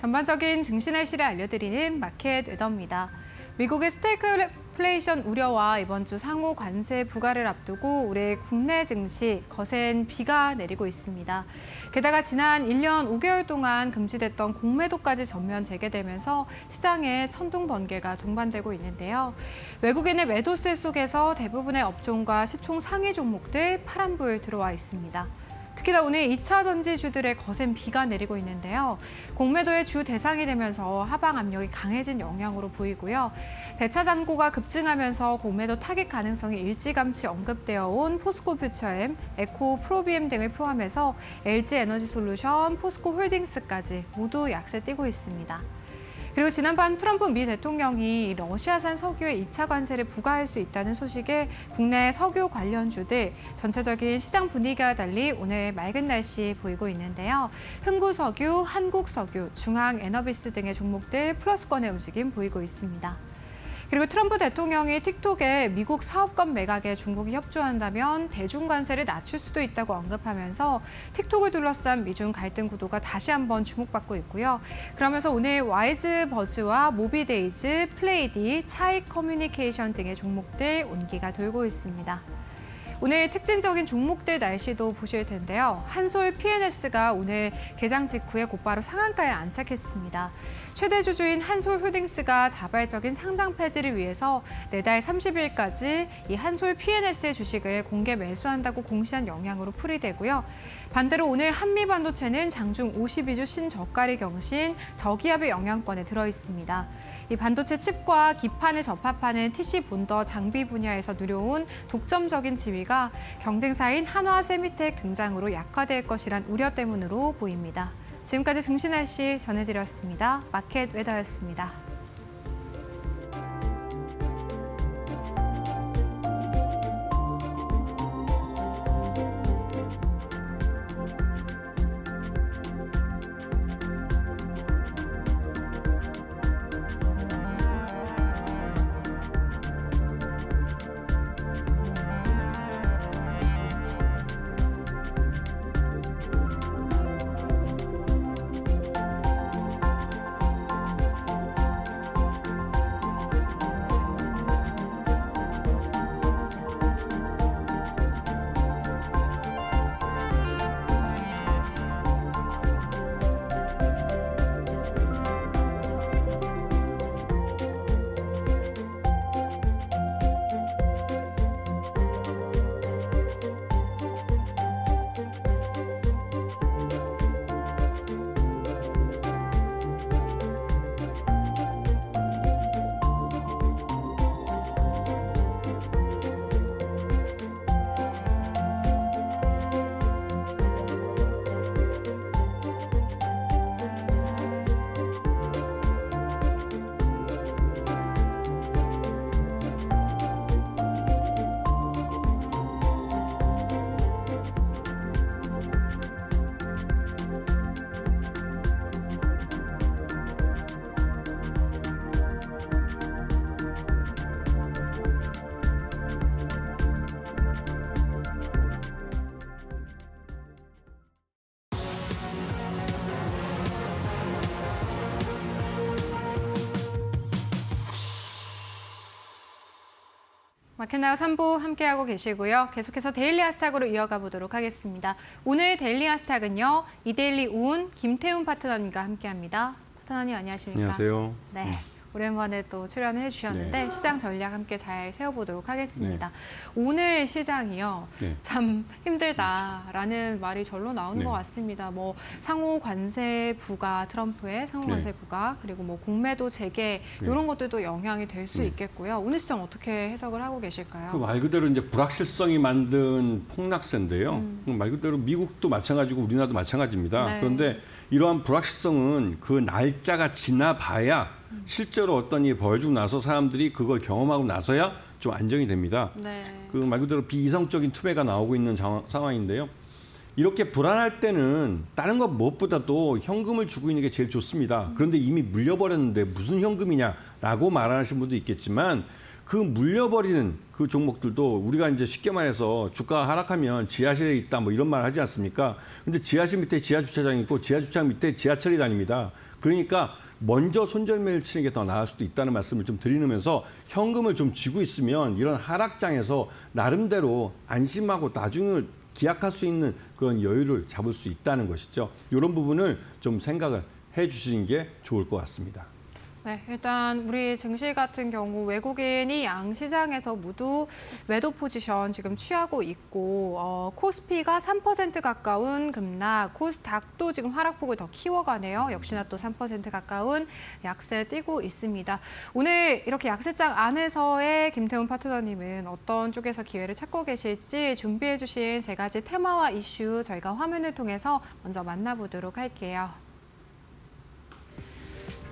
전반적인 증시 날씨를 알려드리는 마켓 웨더입니다. 미국의 스태그플레이션 우려와 이번 주 상호 관세 부과를 앞두고 올해 국내 증시 거센 비가 내리고 있습니다. 게다가 지난 1년 5개월 동안 금지됐던 공매도까지 전면 재개되면서 시장에 천둥 번개가 동반되고 있는데요. 외국인의 매도세 속에서 대부분의 업종과 시총 상위 종목들 파란불 들어와 있습니다. 특히나 오늘 2차 전지주들의 거센 비가 내리고 있는데요. 공매도의 주 대상이 되면서 하방 압력이 강해진 영향으로 보이고요. 대차 잔고가 급증하면서 공매도 타깃 가능성이 일찌감치 언급되어 온 포스코 퓨처엠, 에코 프로비엠 등을 포함해서 LG 에너지솔루션, 포스코 홀딩스까지 모두 약세 띄고 있습니다. 그리고 지난밤 트럼프 미 대통령이 러시아산 석유에 2차 관세를 부과할 수 있다는 소식에 국내 석유 관련주들 전체적인 시장 분위기와 달리 오늘 맑은 날씨 보이고 있는데요. 흥구석유, 한국석유, 중앙에너비스 등의 종목들 플러스권의 움직임 보이고 있습니다. 그리고 트럼프 대통령이 틱톡에 미국 사업권 매각에 중국이 협조한다면 대중 관세를 낮출 수도 있다고 언급하면서 틱톡을 둘러싼 미중 갈등 구도가 다시 한번 주목받고 있고요. 그러면서 오늘 와이즈 버즈와 모비데이즈, 플레이디, 차이 커뮤니케이션 등의 종목들 온기가 돌고 있습니다. 오늘 특징적인 종목들 날씨도 보실 텐데요. 한솔 P&S가 오늘 개장 직후에 곧바로 상한가에 안착했습니다. 최대 주주인 한솔홀딩스가 자발적인 상장 폐지를 위해서 내달 30일까지 이 한솔 P&S의 주식을 공개 매수한다고 공시한 영향으로 풀이되고요. 반대로 오늘 한미반도체는 장중 52주 신저가를 경신 저기압의 영향권에 들어 있습니다. 이 반도체 칩과 기판을 접합하는 TC 본더 장비 분야에서 누려온 독점적인 지위가 경쟁사인 한화 세미텍 등장으로 약화될 것이란 우려 때문으로 보입니다. 지금까지 증시 날씨 전해드렸습니다. 마켓 웨더였습니다. 마켓나우 3부 함께하고 계시고요. 계속해서 데일리 하스탁으로 이어가 보도록 하겠습니다. 오늘 데일리 하스탁은요. 이데일리 우은 김태훈 파트너님과 함께합니다. 파트너님 안녕하십니까? 안녕하세요. 네. 오랜만에 또 출연을 해주셨는데 시장 전략 함께 잘 세워보도록 하겠습니다. 오늘 시장이요. 참 힘들다라는 말이 절로 나오는 것 같습니다. 뭐 상호 관세 부과, 트럼프의 상호 관세 부과, 그리고 뭐 공매도 재개 이런 것들도 영향이 될 수 있겠고요. 오늘 시장 어떻게 해석을 하고 계실까요? 그 말 그대로 이제 불확실성이 만든 폭락세인데요. 말 그대로 미국도 마찬가지고 우리나라도 마찬가지입니다. 그런데 이러한 불확실성은 그 날짜가 지나봐야 실제로 어떤 일이 벌어지고 나서 사람들이 그걸 경험하고 나서야 좀 안정이 됩니다. 그 말 그대로 비이성적인 투매가 나오고 있는 상황인데요. 이렇게 불안할 때는 다른 것 무엇보다도 현금을 주고 있는 게 제일 좋습니다. 그런데 이미 물려버렸는데 무슨 현금이냐라고 말하시는 분도 있겠지만 그 물려버리는 그 종목들도 우리가 이제 쉽게 말해서 주가가 하락하면 지하실에 있다 뭐 이런 말 하지 않습니까? 근데 지하실 밑에 지하주차장이 있고 지하주차장 밑에 지하철이 다닙니다. 그러니까 먼저 손절매를 치는 게 더 나을 수도 있다는 말씀을 좀 드리면서 현금을 좀 쥐고 있으면 이런 하락장에서 나름대로 안심하고 나중을 기약할 수 있는 그런 여유를 잡을 수 있다는 것이죠. 이런 부분을 좀 생각을 해 주시는 게 좋을 것 같습니다. 네, 일단 우리 증시 같은 경우 외국인이 양 시장에서 모두 매도 포지션 지금 취하고 있고 코스피가 3% 가까운 급락, 코스닥도 지금 하락폭을 더 키워가네요. 역시나 또 3% 가까운 약세 띄고 있습니다. 오늘 이렇게 약세장 안에서의 김태훈 파트너님은 어떤 쪽에서 기회를 찾고 계실지 준비해 주신 세 가지 테마와 이슈 저희가 화면을 통해서 먼저 만나보도록 할게요.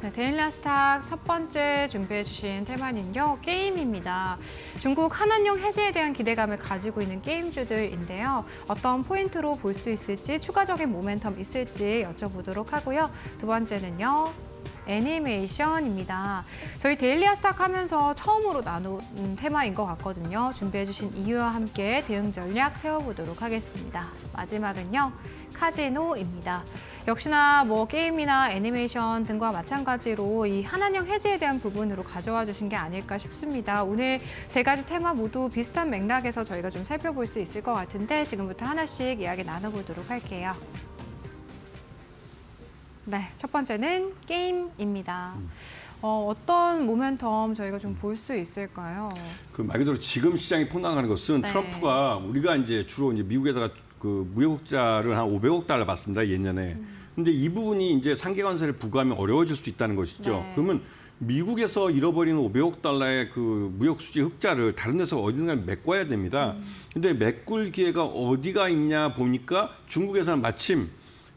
네, 데일리스탁 첫 번째 준비해 주신 테마는요, 게임입니다. 중국 한한령 해제에 대한 기대감을 가지고 있는 게임주들인데요. 어떤 포인트로 볼 수 있을지, 추가적인 모멘텀 있을지 여쭤보도록 하고요. 두 번째는요, 애니메이션입니다. 저희 데일리스탁 하면서 처음으로 나눈 테마인 것 같거든요. 준비해 주신 이유와 함께 대응 전략 세워보도록 하겠습니다. 마지막은요, 카지노입니다. 역시나 뭐 게임이나 애니메이션 등과 마찬가지로 이 한한령 해지에 대한 부분으로 가져와 주신 게 아닐까 싶습니다. 오늘 세 가지 테마 모두 비슷한 맥락에서 저희가 좀 살펴볼 수 있을 것 같은데 지금부터 하나씩 이야기 나눠보도록 할게요. 네, 첫 번째는 게임입니다. 어떤 모멘텀 저희가 좀 볼 수 있을까요? 그 말 그대로 지금 시장이 폭락하는 것은 네. 트럼프가 우리가 이제 주로 이제 미국에다가 그 무역흑자를 한 500억 달러 받습니다, 예년에. 근데 이 부분이 이제 상계 관세를 부과하면 어려워질 수 있다는 것이죠. 네. 그러면 미국에서 잃어버리는 500억 달러의 그 무역 수지 흑자를 다른 데서 어딘가 메꿔야 됩니다. 근데 메꿀 기회가 어디가 있냐 보니까 중국에서는 마침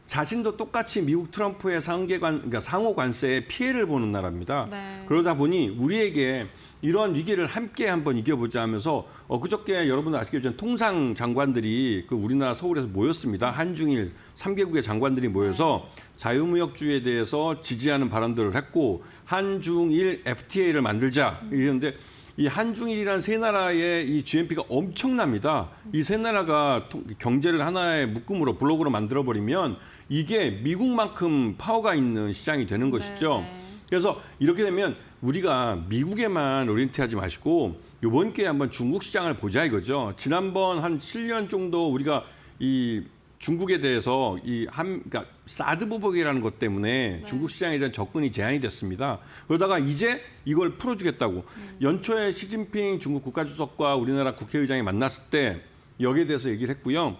자신도 똑같이 미국 트럼프의 그러니까 상호 관세에 피해를 보는 나라입니다. 네. 그러다 보니 우리에게 이런 위기를 함께 한번 이겨보자 하면서 그저께 여러분들 아시겠지만 통상 장관들이 그 우리나라 서울에서 모였습니다. 한중일 3개국의 장관들이 모여서 자유무역주의에 대해서 지지하는 발언들을 했고 한중일 FTA를 만들자 이랬는데 이 한중일이라는 세 나라의 이 GNP가 엄청납니다. 이 세 나라가 경제를 하나의 묶음으로 블록으로 만들어버리면 이게 미국만큼 파워가 있는 시장이 되는 것이죠. 네. 그래서 이렇게 되면 우리가 미국에만 오리엔트하지 마시고 이번 기회에 한번 중국 시장을 보자 이거죠. 지난번 한 7년 정도 우리가 이 중국에 대해서 그러니까 사드 보복이라는 것 때문에 중국 시장에 대한 접근이 제한이 됐습니다. 그러다가 이제 이걸 풀어주겠다고 연초에 시진핑 중국 국가주석과 우리나라 국회의장이 만났을 때 여기에 대해서 얘기를 했고요.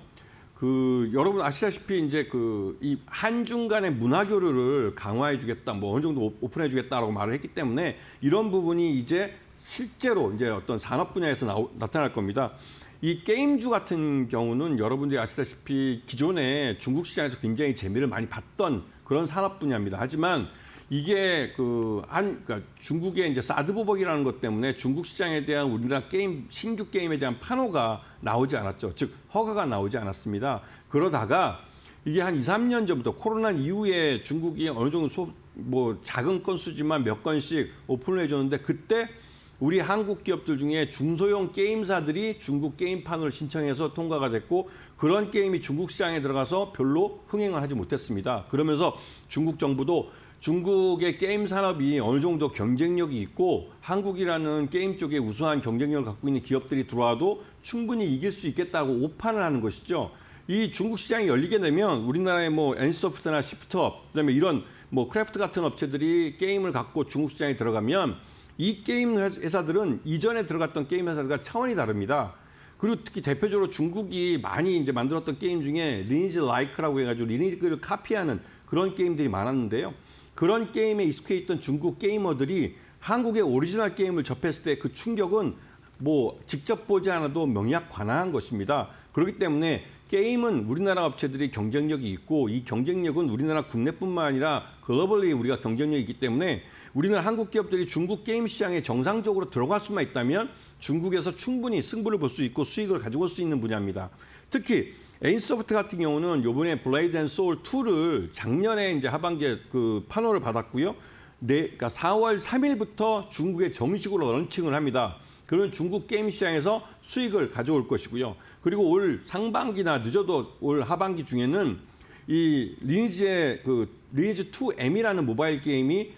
그 여러분 아시다시피 이제 그 이 한중 간의 문화 교류를 강화해주겠다, 뭐 어느 정도 오픈해주겠다라고 말을 했기 때문에 이런 부분이 이제 실제로 이제 어떤 산업 분야에서 나타날 겁니다. 이 게임주 같은 경우는 여러분들이 아시다시피 기존에 중국 시장에서 굉장히 재미를 많이 봤던 그런 산업 분야입니다. 하지만 이게 그러니까 중국의 이제 사드 보복이라는 것 때문에 중국 시장에 대한 우리나라 신규 게임에 대한 판호가 나오지 않았죠. 즉 허가가 나오지 않았습니다. 그러다가 이게 한 2, 3년 전부터 코로나 이후에 중국이 어느 정도 뭐 작은 건수지만 몇 건씩 오픈을 해줬는데 그때 우리 한국 기업들 중에 중소형 게임사들이 중국 게임판을 신청해서 통과가 됐고 그런 게임이 중국 시장에 들어가서 별로 흥행을 하지 못했습니다. 그러면서 중국 정부도 중국의 게임 산업이 어느 정도 경쟁력이 있고 한국이라는 게임 쪽에 우수한 경쟁력을 갖고 있는 기업들이 들어와도 충분히 이길 수 있겠다고 오판을 하는 것이죠. 이 중국 시장이 열리게 되면 우리나라의 뭐 NC소프트나 시프트업, 그다음에 이런 뭐 크래프트 같은 업체들이 게임을 갖고 중국 시장에 들어가면 이 게임 회사들은 이전에 들어갔던 게임 회사들과 차원이 다릅니다. 그리고 특히 대표적으로 중국이 많이 이제 만들었던 게임 중에 리니지 라이크라고 해가지고 리니지를 카피하는 그런 게임들이 많았는데요. 그런 게임에 익숙해 있던 중국 게이머들이 한국의 오리지널 게임을 접했을 때 그 충격은 뭐 직접 보지 않아도 명약관화한 것입니다. 그렇기 때문에 게임은 우리나라 업체들이 경쟁력이 있고 이 경쟁력은 우리나라 국내뿐만 아니라 글로벌리 우리가 경쟁력이 있기 때문에 우리나라 한국 기업들이 중국 게임 시장에 정상적으로 들어갈 수만 있다면 중국에서 충분히 승부를 볼 수 있고 수익을 가져올 수 있는 분야입니다. 특히 NC소프트 같은 경우는 이번에 블레이드 앤 소울 2를 작년에 이제 하반기에 그 판호를 받았고요. 그러니까 4월 3일부터 중국에 정식으로 런칭을 합니다. 그러면 중국 게임 시장에서 수익을 가져올 것이고요. 그리고 올 상반기나 늦어도 올 하반기 중에는 이 리니지의 리니지 2M이라는 모바일 게임이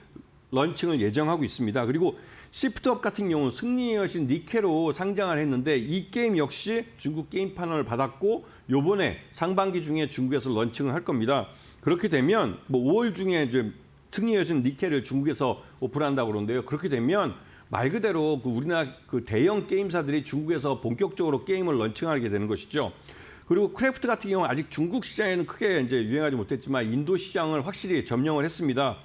런칭을 예정하고 있습니다. 그리고 시프트업 같은 경우는 승리의 여신 니케로 상장을 했는데 이 게임 역시 중국 게임판을 받았고 요번에 상반기 중에 중국에서 런칭을 할 겁니다. 그렇게 되면 뭐 5월 중에 이제 승리의 여신 니케를 중국에서 오픈한다고 그러는데요. 그렇게 되면 말 그대로 우리나라 대형 게임사들이 중국에서 본격적으로 게임을 런칭하게 되는 것이죠. 그리고 크래프트 같은 경우는 아직 중국 시장에는 크게 이제 유행하지 못했지만 인도 시장을 확실히 점령을 했습니다.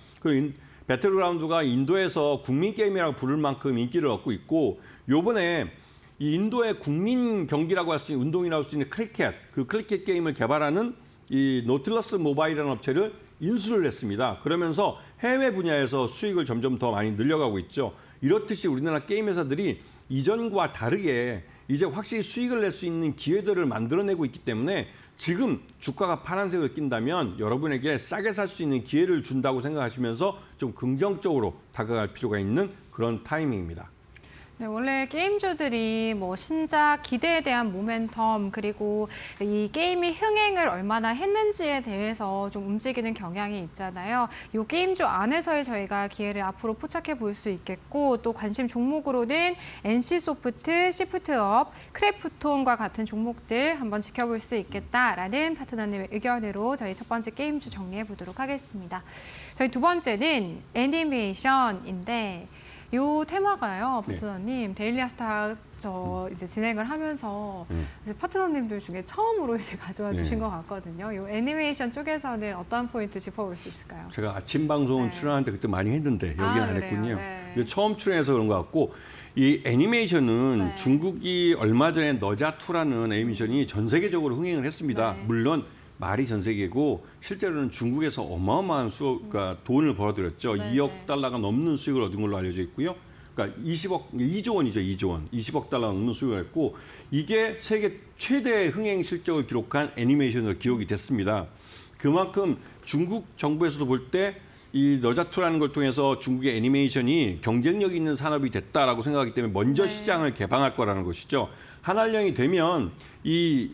배틀그라운드가 인도에서 국민 게임이라고 부를 만큼 인기를 얻고 있고 요번에 이 인도의 국민 경기라고 할 수 있는 운동이라고 할 수 있는 크리켓, 그 크리켓 게임을 개발하는 이 노틸러스 모바일이라는 업체를 인수를 했습니다. 그러면서 해외 분야에서 수익을 점점 더 많이 늘려가고 있죠. 이렇듯이 우리나라 게임 회사들이 이전과 다르게 이제 확실히 수익을 낼 수 있는 기회들을 만들어내고 있기 때문에 지금 주가가 파란색을 띈다면 여러분에게 싸게 살 수 있는 기회를 준다고 생각하시면서 좀 긍정적으로 다가갈 필요가 있는 그런 타이밍입니다. 네, 원래 게임주들이 뭐 신작, 기대에 대한 모멘텀, 그리고 이 게임이 흥행을 얼마나 했는지에 대해서 좀 움직이는 경향이 있잖아요. 이 게임주 안에서의 저희가 기회를 앞으로 포착해 볼 수 있겠고, 또 관심 종목으로는 NC소프트, 시프트업, 크래프톤과 같은 종목들 한번 지켜볼 수 있겠다라는 파트너님의 의견으로 저희 첫 번째 게임주 정리해 보도록 하겠습니다. 저희 두 번째는 애니메이션인데, 요 테마가요, 파트너님, 데일리아스타 이제 진행을 하면서 이제 파트너님들 중에 처음으로 이제 가져와 주신 것 같거든요. 요 애니메이션 쪽에서는 어떤 포인트 짚어볼 수 있을까요? 제가 아침 방송은 출연하는데 그때 많이 했는데 여기는 안 그래요? 했군요. 네. 처음 출연해서 그런 것 같고 이 애니메이션은 네. 중국이 중국이 얼마 전에 너자2라는 애니메이션이 전 세계적으로 흥행을 했습니다. 네. 물론 말이 전 세계고 실제로는 중국에서 어마어마한 그러니까 돈을 벌어들였죠. 네, 2억 네. 달러가 넘는 수익을 얻은 걸로 알려져 있고요. 그러니까 2조 원이죠, 2조 원. 20억 달러 넘는 수익을 했고 이게 세계 최대 흥행 실적을 기록한 애니메이션으로 기록이 됐습니다. 그만큼 중국 정부에서도 볼 때 이 너자2라는 걸 통해서 중국의 애니메이션이 경쟁력 있는 산업이 됐다라고 생각하기 때문에 먼저 네. 시장을 개방할 거라는 것이죠. 한알령이 되면 이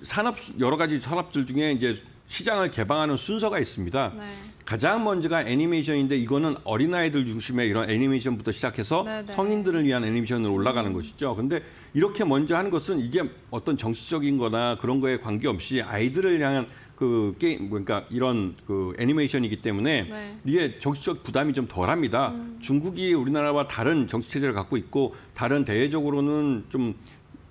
여러 가지 산업들 중에 이제 시장을 개방하는 순서가 있습니다. 네. 가장 먼저가 애니메이션인데 이거는 어린아이들 중심의 이런 애니메이션부터 시작해서 네네. 성인들을 위한 애니메이션으로 올라가는 것이죠. 근데 이렇게 먼저 하는 것은 이게 어떤 정치적인 거나 그런 거에 관계없이 아이들을 향한 그 게임, 그러니까 이런 그 애니메이션이기 때문에 네. 이게 정치적 부담이 좀 덜합니다. 중국이 우리나라와 다른 정치 체제를 갖고 있고 다른 대외적으로는 좀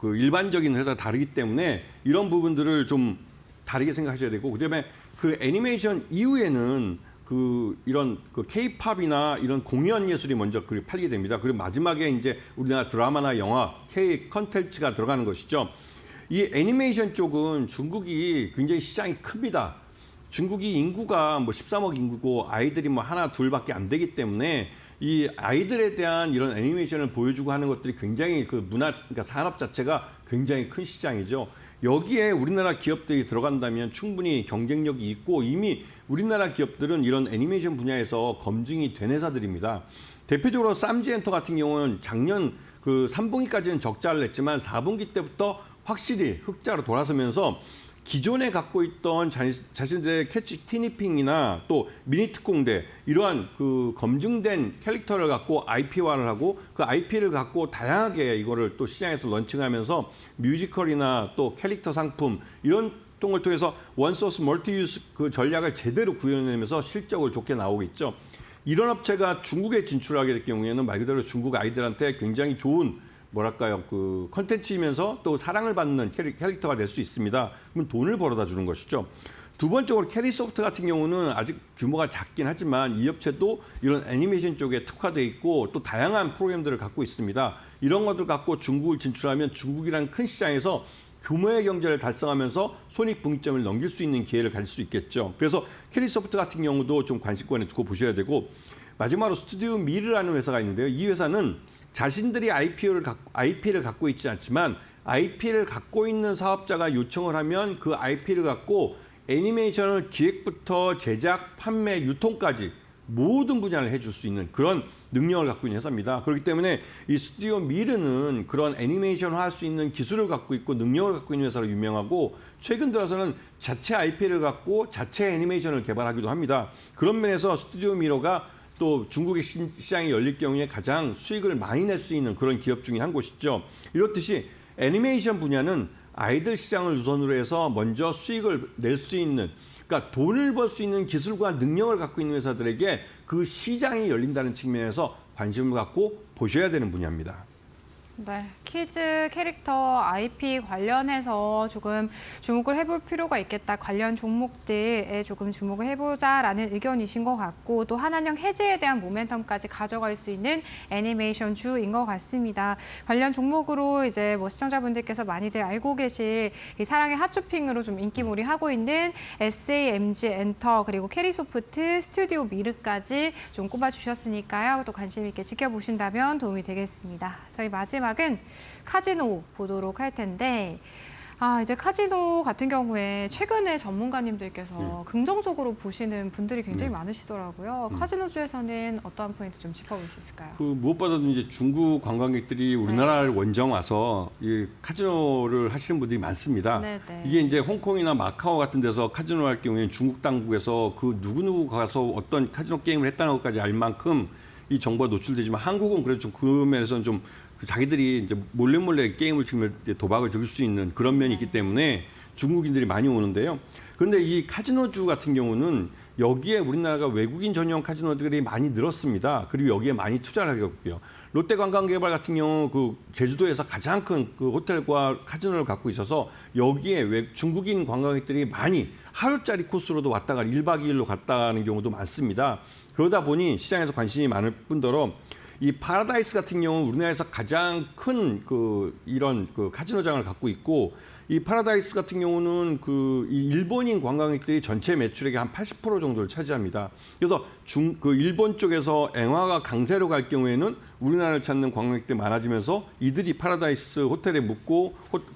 그 일반적인 회사가 다르기 때문에 이런 부분들을 좀 다르게 생각하셔야 되고 그다음에 그 애니메이션 이후에는 이런 K-팝이나 이런 공연 예술이 먼저 팔리게 됩니다. 그리고 마지막에 이제 우리나라 드라마나 영화, K 컨텐츠가 들어가는 것이죠. 이 애니메이션 쪽은 중국이 굉장히 시장이 큽니다. 중국이 인구가 뭐 13억 인구고 아이들이 뭐 하나 둘밖에 안 되기 때문에 이 아이들에 대한 이런 애니메이션을 보여주고 하는 것들이 굉장히 그러니까 산업 자체가 굉장히 큰 시장이죠. 여기에 우리나라 기업들이 들어간다면 충분히 경쟁력이 있고 이미 우리나라 기업들은 이런 애니메이션 분야에서 검증이 된 회사들입니다. 대표적으로 쌈지엔터 같은 경우는 작년 3분기까지는 적자를 냈지만 4분기 때부터 확실히 흑자로 돌아서면서 기존에 갖고 있던 자신들의 캐치 티니핑이나 또 미니특공대 이러한 검증된 캐릭터를 갖고 IP화를 하고 그 IP를 갖고 다양하게 이거를 또 시장에서 런칭하면서 뮤지컬이나 또 캐릭터 상품 이런 걸 통해서 원소스 멀티유스 전략을 제대로 구현해내면서 실적을 좋게 나오고 있죠. 이런 업체가 중국에 진출하게 될 경우에는 말 그대로 중국 아이들한테 굉장히 좋은 뭐랄까요, 컨텐츠이면서 또 사랑을 받는 캐릭터가 될 수 있습니다. 그럼 돈을 벌어다 주는 것이죠. 두 번째로 캐리소프트 같은 경우는 아직 규모가 작긴 하지만 이 업체도 이런 애니메이션 쪽에 특화되어 있고 또 다양한 프로그램들을 갖고 있습니다. 이런 것들 갖고 중국을 진출하면 중국이라는 큰 시장에서 규모의 경제를 달성하면서 손익분기점을 넘길 수 있는 기회를 가질 수 있겠죠. 그래서 캐리소프트 같은 경우도 좀 관심권에 두고 보셔야 되고 마지막으로 스튜디오 미르라는 회사가 있는데요. 이 회사는 자신들이 IP를 갖고 있지 않지만 IP를 갖고 있는 사업자가 요청을 하면 그 IP를 갖고 애니메이션을 기획부터 제작, 판매, 유통까지 모든 분야를 해줄 수 있는 그런 능력을 갖고 있는 회사입니다. 그렇기 때문에 이 스튜디오 미르는 그런 애니메이션화 할 수 있는 기술을 갖고 있고 능력을 갖고 있는 회사로 유명하고 최근 들어서는 자체 IP를 갖고 자체 애니메이션을 개발하기도 합니다. 그런 면에서 스튜디오 미러가 또 중국의 시장이 열릴 경우에 가장 수익을 많이 낼 수 있는 그런 기업 중에 한 곳이죠. 이렇듯이 애니메이션 분야는 아이들 시장을 우선으로 해서 먼저 수익을 낼 수 있는, 그러니까 돈을 벌 수 있는 기술과 능력을 갖고 있는 회사들에게 그 시장이 열린다는 측면에서 관심을 갖고 보셔야 되는 분야입니다. 네, 키즈 캐릭터 IP 관련해서 조금 주목을 해볼 필요가 있겠다. 관련 종목들에 조금 주목을 해보자라는 의견이신 것 같고 또 한한령 해지에 대한 모멘텀까지 가져갈 수 있는 애니메이션 주인 것 같습니다. 관련 종목으로 이제 뭐 시청자분들께서 많이들 알고 계실 이 사랑의 핫쇼핑으로 좀 인기몰이하고 있는 SAMG 엔터 그리고 캐리소프트, 스튜디오 미르까지 좀 꼽아주셨으니까요. 또 관심 있게 지켜보신다면 도움이 되겠습니다. 저희 마지막은 카지노 보도록 할 텐데 이제 카지노 같은 경우에 최근에 전문가님들께서 긍정적으로 보시는 분들이 굉장히 많으시더라고요. 카지노주에서는 어떠한 포인트 좀 짚어볼 수 있을까요? 그 무엇보다도 이제 중국 관광객들이 우리나라를 원정 와서 이 카지노를 하시는 분들이 많습니다. 네네. 이게 이제 홍콩이나 마카오 같은 데서 카지노 할 경우에는 중국 당국에서 그 누구누구 가서 어떤 카지노 게임을 했다는 것까지 알 만큼 이 정보가 노출되지만 한국은 그래도 좀 그 면에서는 좀 자기들이 이제 몰래 게임을 치면 도박을 즐길 수 있는 그런 면이 있기 때문에 중국인들이 많이 오는데요. 그런데 이 카지노주 같은 경우는 여기에 우리나라가 외국인 전용 카지노들이 많이 늘었습니다. 그리고 여기에 많이 투자를 하게 됐고요. 롯데관광개발 같은 경우 그 제주도에서 가장 큰 그 호텔과 카지노를 갖고 있어서 여기에 중국인 관광객들이 많이 하루짜리 코스로도 왔다가 1박 2일로 갔다 가는 경우도 많습니다. 그러다 보니 시장에서 관심이 많을 뿐더러 이 파라다이스 같은 경우는 우리나라에서 가장 큰 이런 카지노장을 갖고 있고 이 파라다이스 같은 경우는 이 일본인 관광객들이 전체 매출액의 한 80% 정도를 차지합니다. 그래서 일본 쪽에서 엔화가 강세로 갈 경우에는 우리나라를 찾는 관광객들이 많아지면서 이들이 파라다이스 호텔에 묵고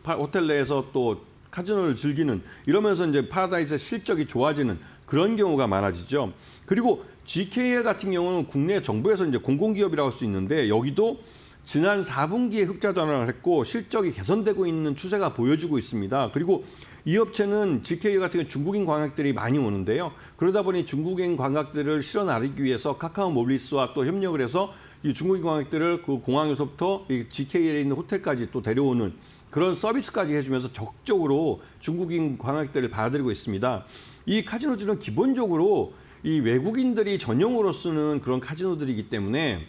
호텔 내에서 또 카지노를 즐기는 이러면서 이제 파라다이스의 실적이 좋아지는 그런 경우가 많아지죠. 그리고 GKL 같은 경우는 국내 정부에서 이제 공공기업이라고 할 수 있는데 여기도 지난 4분기에 흑자 전환을 했고 실적이 개선되고 있는 추세가 보여지고 있습니다. 그리고 이 업체는 GKL 같은 경우 중국인 관광객들이 많이 오는데요. 그러다 보니 중국인 관광객들을 실어 나르기 위해서 카카오 모빌리스와 또 협력을 해서 이 중국인 관광객들을 그 공항에서부터 이 GKL에 있는 호텔까지 또 데려오는 그런 서비스까지 해주면서 적극적으로 중국인 관광객들을 받아들이고 있습니다. 이 카지노주는 기본적으로 이 외국인들이 전용으로 쓰는 그런 카지노들이기 때문에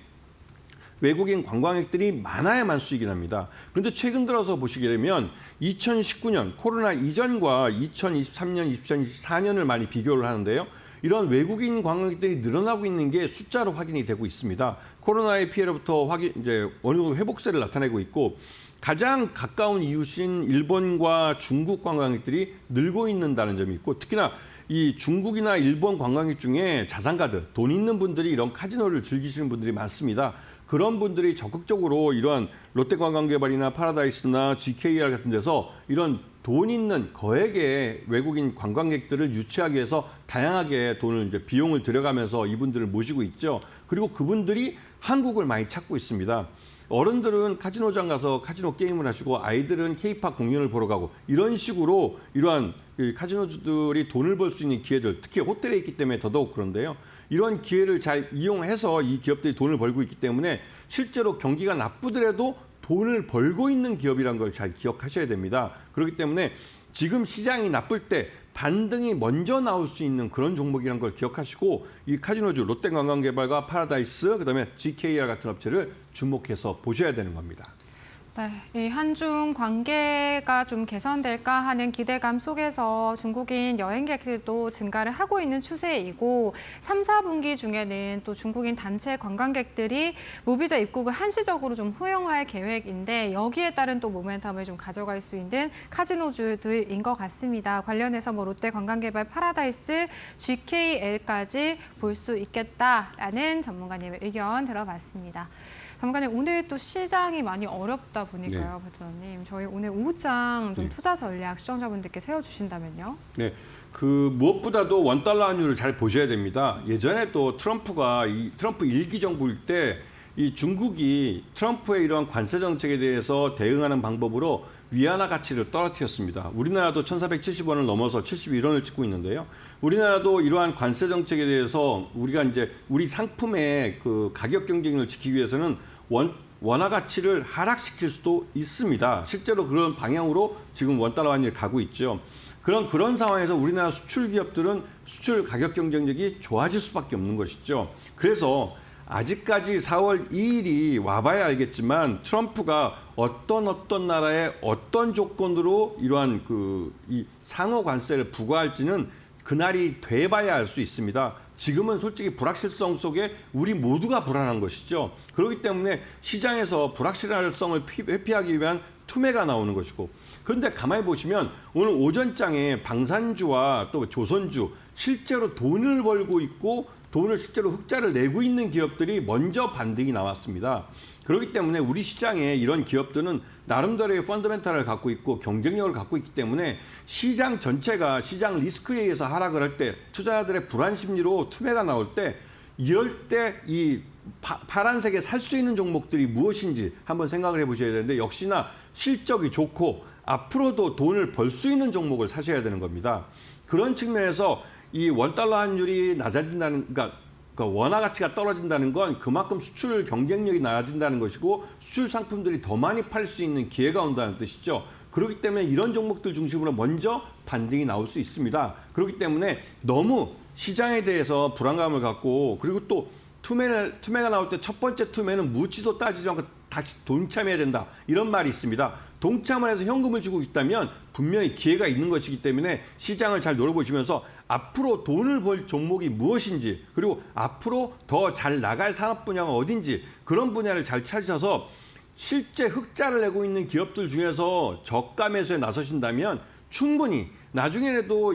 외국인 관광객들이 많아야만 수익이 납니다. 그런데 최근 들어서 보시게 되면 2019년 코로나 이전과 2023년, 2024년을 많이 비교를 하는데요. 이런 외국인 관광객들이 늘어나고 있는 게 숫자로 확인이 되고 있습니다. 코로나의 피해로부터 이제 어느 정도 회복세를 나타내고 있고 가장 가까운 이웃인 일본과 중국 관광객들이 늘고 있다는 점이 있고 특히나 이 중국이나 일본 관광객 중에 자산가들, 돈 있는 분들이 이런 카지노를 즐기시는 분들이 많습니다. 그런 분들이 적극적으로 이러한 롯데관광개발이나 파라다이스나 GKR 같은 데서 이런 돈 있는 거액의 외국인 관광객들을 유치하기 위해서 다양하게 이제 비용을 들여가면서 이분들을 모시고 있죠. 그리고 그분들이 한국을 많이 찾고 있습니다. 어른들은 카지노장 가서 카지노 게임을 하시고 아이들은 케이팝 공연을 보러 가고 이런 식으로 이러한 카지노주들이 돈을 벌 수 있는 기회들, 특히 호텔에 있기 때문에 더더욱 그런데요. 이런 기회를 잘 이용해서 이 기업들이 돈을 벌고 있기 때문에 실제로 경기가 나쁘더라도 돈을 벌고 있는 기업이라는 걸 잘 기억하셔야 됩니다. 그렇기 때문에 지금 시장이 나쁠 때 반등이 먼저 나올 수 있는 그런 종목이라는 걸 기억하시고 이 카지노주 롯데관광개발과 파라다이스 그다음에 GKR 같은 업체를 주목해서 보셔야 되는 겁니다. 네, 이 한중 관계가 좀 개선될까 하는 기대감 속에서 중국인 여행객들도 증가를 하고 있는 추세이고 3, 4분기 중에는 또 중국인 단체 관광객들이 무비자 입국을 한시적으로 좀 허용할 계획인데 여기에 따른 또 모멘텀을 좀 가져갈 수 있는 카지노주들인 것 같습니다. 관련해서 뭐 롯데관광개발, 파라다이스, GKL까지 볼 수 있겠다라는 전문가님의 의견 들어봤습니다. 전문가님, 오늘 또 시장이 많이 어렵다 보니까요, 배트너님. 저희 오늘 오후장 좀 투자 전략 시청자분들께 세워주신다면요? 네, 무엇보다도 원달러 환율을 잘 보셔야 됩니다. 예전에 또 트럼프 일기 정부일 때 이 중국이 트럼프의 이러한 관세 정책에 대해서 대응하는 방법으로 위안화 가치를 떨어뜨렸습니다. 우리나라도 1,470원을 넘어서 71원을 찍고 있는데요. 우리나라도 이러한 관세 정책에 대해서 우리가 이제 우리 상품의 그 가격 경쟁력을 지키기 위해서는 원화 가치를 하락시킬 수도 있습니다. 실제로 그런 방향으로 지금 원달러 환율이 가고 있죠. 그런 상황에서 우리나라 수출 기업들은 수출 가격 경쟁력이 좋아질 수밖에 없는 것이죠. 그래서 아직까지 4월 2일이 와봐야 알겠지만 트럼프가 어떤 나라에 어떤 조건으로 이러한 이 상호 관세를 부과할지는 그날이 돼봐야 알 수 있습니다. 지금은 솔직히 불확실성 속에 우리 모두가 불안한 것이죠. 그렇기 때문에 시장에서 불확실성을 회피하기 위한 투매가 나오는 것이고, 그런데 가만히 보시면 오늘 오전장에 방산주와 또 조선주 실제로 돈을 벌고 있고 돈을 실제로 흑자를 내고 있는 기업들이 먼저 반등이 나왔습니다. 그렇기 때문에 우리 시장에 이런 기업들은 나름대로의 펀더멘탈을 갖고 있고 경쟁력을 갖고 있기 때문에 시장 전체가 시장 리스크에 의해서 하락을 할 때, 투자자들의 불안 심리로 투매가 나올 때, 이럴 때 이 파란색에 살 수 있는 종목들이 무엇인지 한번 생각을 해보셔야 되는데, 역시나 실적이 좋고 앞으로도 돈을 벌 수 있는 종목을 사셔야 되는 겁니다. 그런 측면에서 이 원달러 환율이 낮아진다는, 그러니까 원화 가치가 떨어진다는 건 그만큼 수출 경쟁력이 낮아진다는 것이고 수출 상품들이 더 많이 팔 수 있는 기회가 온다는 뜻이죠. 그렇기 때문에 이런 종목들 중심으로 먼저 반등이 나올 수 있습니다. 그렇기 때문에 너무 시장에 대해서 불안감을 갖고, 그리고 또 투매가 나올 때 첫 번째 투매는 묻지도 따지지 않고 다시 동참해야 된다, 이런 말이 있습니다. 동참을 해서 현금을 주고 있다면 분명히 기회가 있는 것이기 때문에 시장을 잘 노려보시면서 앞으로 돈을 벌 종목이 무엇인지, 그리고 앞으로 더 잘 나갈 산업 분야가 어딘지, 그런 분야를 잘 찾으셔서 실제 흑자를 내고 있는 기업들 중에서 저가 매수에 나서신다면 충분히 나중에라도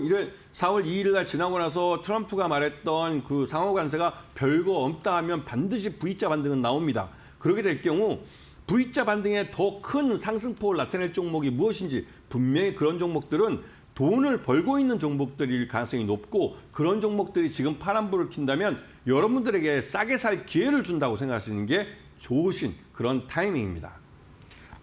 4월 2일 날 지나고 나서 트럼프가 말했던 그 상호 관세가 별거 없다 하면 반드시 V자 반등은 나옵니다. 그렇게 될 경우 V자 반등에 더 큰 상승폭을 나타낼 종목이 무엇인지, 분명히 그런 종목들은 돈을 벌고 있는 종목들일 가능성이 높고, 그런 종목들이 지금 파란불을 킨다면 여러분들에게 싸게 살 기회를 준다고 생각하시는 게 좋으신 그런 타이밍입니다.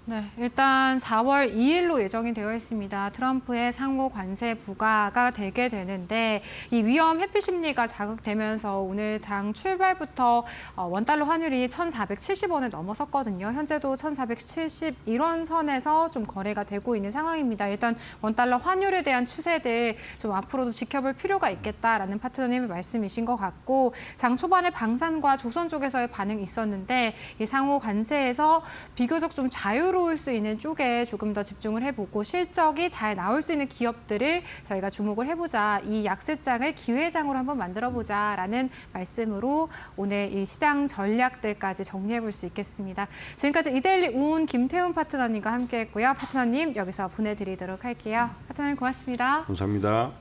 네, 일단 4월 2일로 예정이 되어 있습니다. 트럼프의 상호 관세 부과가 되게 되는데, 이 위험 회피 심리가 자극되면서 오늘 장 출발부터 원달러 환율이 1,470원을 넘어섰거든요. 현재도 1,471원 선에서 좀 거래가 되고 있는 상황입니다. 일단 원달러 환율에 대한 추세들 좀 앞으로도 지켜볼 필요가 있겠다라는 파트너님의 말씀이신 것 같고, 장 초반에 방산과 조선 쪽에서의 반응이 있었는데, 이 상호 관세에서 비교적 좀 자유로울 수 있는 쪽에 조금 더 집중을 해보고 실적이 잘 나올 수 있는 기업들을 저희가 주목을 해보자, 이 약세장을 기회장으로 한번 만들어보자라는 말씀으로 오늘 이 시장 전략들까지 정리해볼 수 있겠습니다. 지금까지 이데일리 우은 김태훈 파트너님과 함께했고요. 파트너님 여기서 보내드리도록 할게요. 파트너님 고맙습니다. 감사합니다.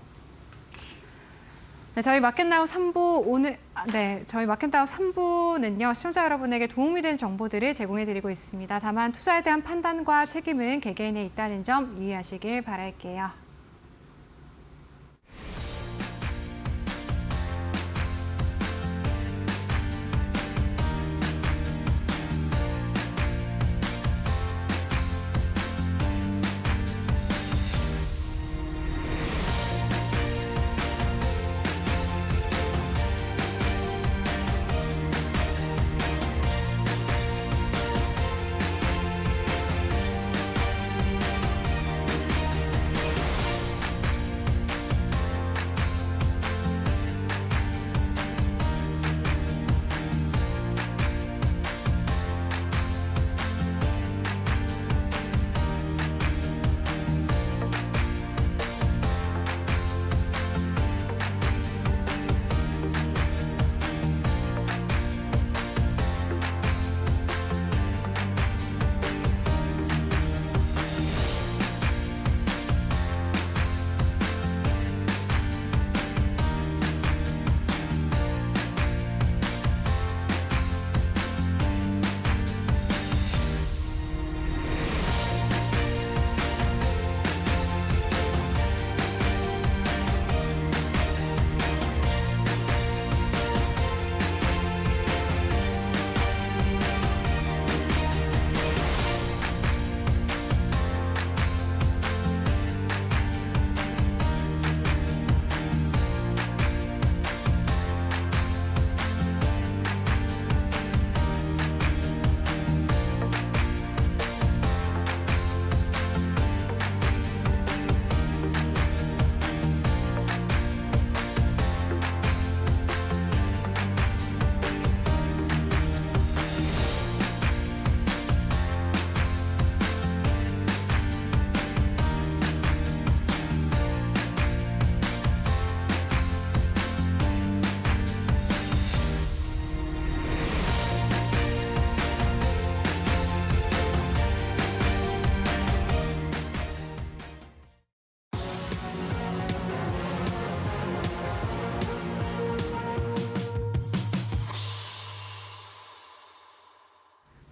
네, 저희 마켓나우 3부 저희 마켓나우 3부는요, 시청자 여러분에게 도움이 되는 정보들을 제공해드리고 있습니다. 다만 투자에 대한 판단과 책임은 개개인에 있다는 점 유의하시길 바랄게요.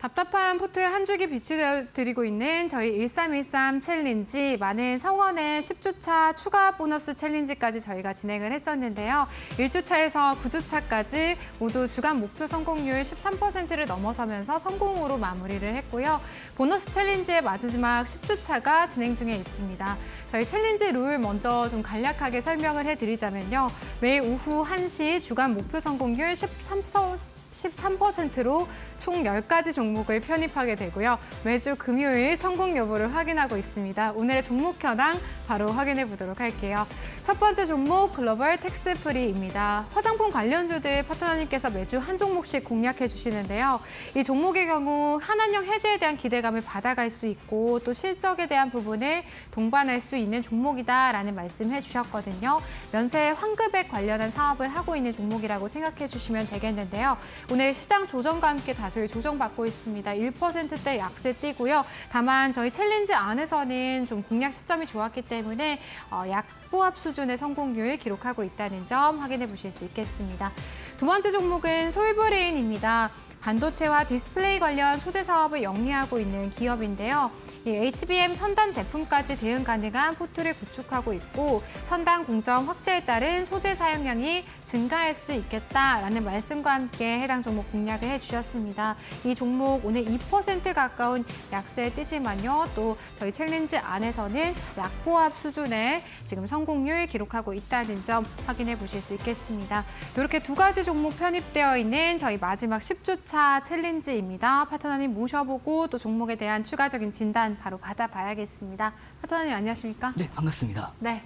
답답한 포트에 한 줄기 빛이 드리고 있는 저희 1313 챌린지, 많은 성원의 10주차 추가 보너스 챌린지까지 저희가 진행을 했었는데요. 1주차에서 9주차까지 모두 주간 목표 성공률 13%를 넘어서면서 성공으로 마무리를 했고요. 보너스 챌린지의 마지막 10주차가 진행 중에 있습니다. 저희 챌린지 룰 먼저 좀 간략하게 설명을 해드리자면요. 매일 오후 1시 주간 목표 성공률 13%로 총 10가지 종목을 편입하게 되고요. 매주 금요일 성공 여부를 확인하고 있습니다. 오늘의 종목 현황 바로 확인해 보도록 할게요. 첫 번째 종목 글로벌 텍스프리입니다. 화장품 관련주들 파트너님께서 매주 한 종목씩 공략해 주시는데요. 이 종목의 경우 한한령 해제에 대한 기대감을 받아갈 수 있고 또 실적에 대한 부분을 동반할 수 있는 종목이다라는 말씀해 주셨거든요. 면세 환급액 관련한 사업을 하고 있는 종목이라고 생각해 주시면 되겠는데요. 오늘 시장 조정과 함께 다소의 조정받고 있습니다. 1%대 약세 띄고요. 다만 저희 챌린지 안에서는 좀 공략 시점이 좋았기 때문에 약보합 수준의 성공률 기록하고 있다는 점 확인해 보실 수 있겠습니다. 두 번째 종목은 솔브레인입니다. 반도체와 디스플레이 관련 소재 사업을 영위하고 있는 기업인데요. 이 HBM 선단 제품까지 대응 가능한 포트를 구축하고 있고 선단 공정 확대에 따른 소재 사용량이 증가할 수 있겠다라는 말씀과 함께 해당 종목 공략을 해주셨습니다. 이 종목 오늘 2% 가까운 약세에 뛰지만요. 또 저희 챌린지 안에서는 약보합 수준의 지금 성공률 기록하고 있다는 점 확인해 보실 수 있겠습니다. 이렇게 두 가지 종목 편입되어 있는 저희 마지막 10주차 챌린지입니다. 파트너님 모셔보고 또 종목에 대한 추가적인 진단 바로 받아봐야겠습니다. 파트너님 안녕하십니까? 네, 반갑습니다. 네.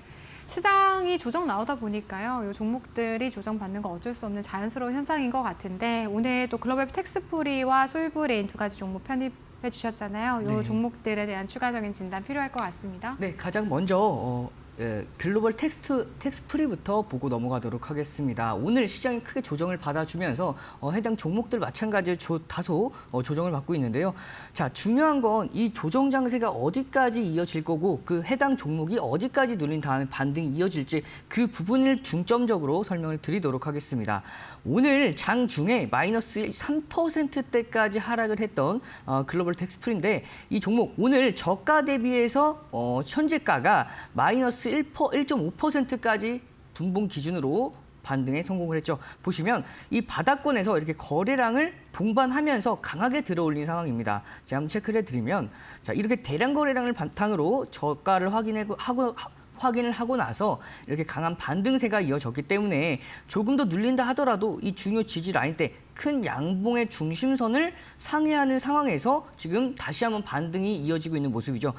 시장이 조정 나오다 보니까요. 이 종목들이 조정받는 거 어쩔 수 없는 자연스러운 현상인 것 같은데 오늘 또 글로벌 텍스프리와 솔브레인 두 가지 종목 편입해 주셨잖아요. 이 네. 종목들에 대한 추가적인 진단 필요할 것 같습니다. 네, 가장 먼저 글로벌 텍스프리부터 보고 넘어가도록 하겠습니다. 오늘 시장이 크게 조정을 받아주면서 해당 종목들 마찬가지로 다소 조정을 받고 있는데요. 자, 중요한 건 이 조정 장세가 어디까지 이어질 거고 그 해당 종목이 어디까지 눌린 다음에 반등이 이어질지 그 부분을 중점적으로 설명을 드리도록 하겠습니다. 오늘 장중에 마이너스 3%대까지 하락을 했던 글로벌 텍스프리인데 이 종목 오늘 저가 대비해서 현재가가 마이너스 1.5%까지 분봉 기준으로 반등에 성공을 했죠. 보시면 이 바닥권에서 이렇게 거래량을 동반하면서 강하게 들어올린 상황입니다. 제가 한번 체크를 해드리면 자, 이렇게 대량 거래량을 바탕으로 저가를 확인을 하고 나서 이렇게 강한 반등세가 이어졌기 때문에 조금 더 눌린다 하더라도 이 중요 지지 라인 때 큰 양봉의 중심선을 상회하는 상황에서 지금 다시 한번 반등이 이어지고 있는 모습이죠.